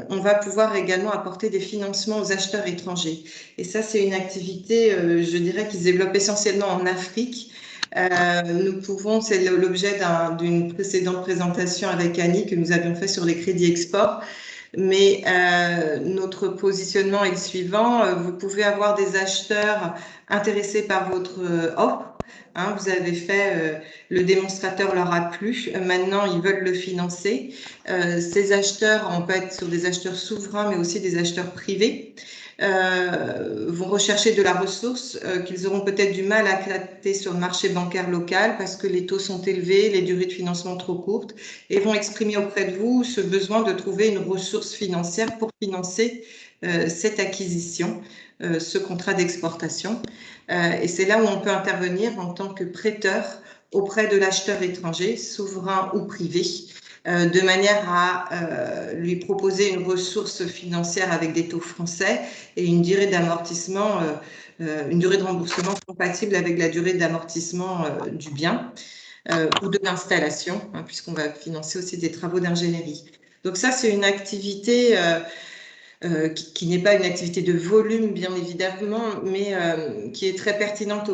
on va pouvoir également apporter des financements aux acheteurs étrangers. Et ça, c'est une activité, je dirais, qui se développe essentiellement en Afrique. Nous pouvons, c'est l'objet d'une précédente présentation avec Annie que nous avions fait sur les crédits export. Mais notre positionnement est le suivant. Vous pouvez avoir des acheteurs intéressés par votre offre. Hein, vous avez fait, le démonstrateur leur a plu. Maintenant, ils veulent le financer. Ces acheteurs, on peut être sur des acheteurs souverains, mais aussi des acheteurs privés. Vont rechercher de la ressource qu'ils auront peut-être du mal à capter sur le marché bancaire local parce que les taux sont élevés, les durées de financement trop courtes et vont exprimer auprès de vous ce besoin de trouver une ressource financière pour financer cette acquisition, ce contrat d'exportation. Et c'est là où on peut intervenir en tant que prêteur auprès de l'acheteur étranger, souverain ou privé, de manière à lui proposer une ressource financière avec des taux français et une durée d'amortissement, une durée de remboursement compatible avec la durée d'amortissement du bien ou de l'installation, hein, puisqu'on va financer aussi des travaux d'ingénierie. Donc ça, c'est une activité qui n'est pas une activité de volume, bien évidemment, mais qui est très pertinente